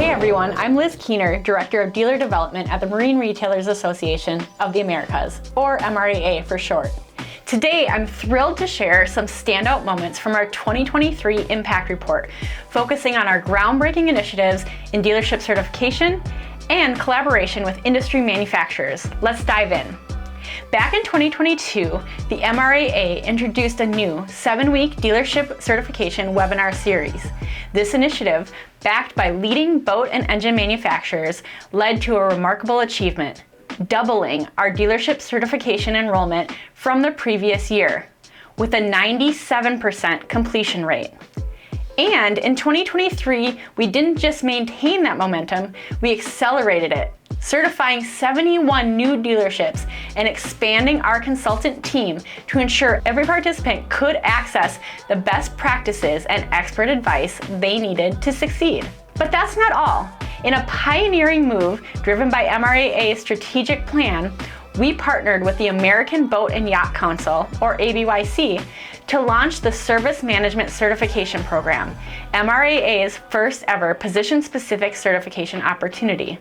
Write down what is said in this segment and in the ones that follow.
Hey everyone, I'm Liz Keener, Director of Dealer Development at the Marine Retailers Association of the Americas, or MRAA for short. Today, I'm thrilled to share some standout moments from our 2023 Impact Report, focusing on our groundbreaking initiatives in dealership certification and collaboration with industry manufacturers. Let's dive in. Back in 2022, the MRAA introduced a new 7-week dealership certification webinar series. This initiative, backed by leading boat and engine manufacturers, led to a remarkable achievement, doubling our dealership certification enrollment from the previous year, with a 97% completion rate. And in 2023, we didn't just maintain that momentum, we accelerated it, certifying 71 new dealerships and expanding our consultant team to ensure every participant could access the best practices and expert advice they needed to succeed. But that's not all. In a pioneering move driven by MRAA's strategic plan, we partnered with the American Boat and Yacht Council, or ABYC, to launch the Service Management Certification Program, MRAA's first ever position-specific certification opportunity.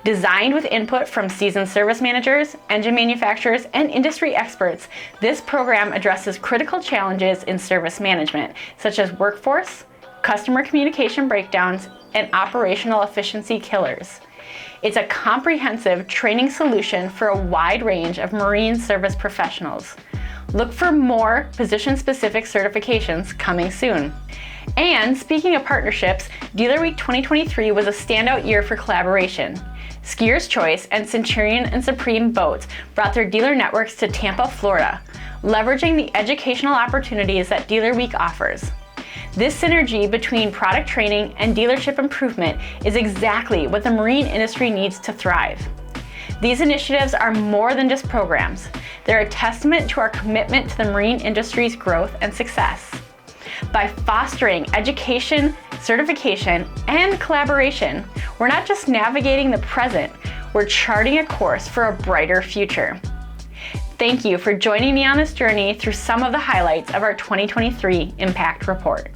Designed with input from seasoned service managers, engine manufacturers, and industry experts, this program addresses critical challenges in service management, such as workforce, customer communication breakdowns, and operational efficiency killers. It's a comprehensive training solution for a wide range of marine service professionals. Look for more position-specific certifications coming soon. And speaking of partnerships, Dealer Week 2023 was a standout year for collaboration. Skier's Choice and Centurion and Supreme Boats brought their dealer networks to Tampa, Florida, leveraging the educational opportunities that Dealer Week offers. This synergy between product training and dealership improvement is exactly what the marine industry needs to thrive. These initiatives are more than just programs. They're a testament to our commitment to the marine industry's growth and success. By fostering education, certification, and collaboration, we're not just navigating the present, we're charting a course for a brighter future. Thank you for joining me on this journey through some of the highlights of our 2023 Impact Report.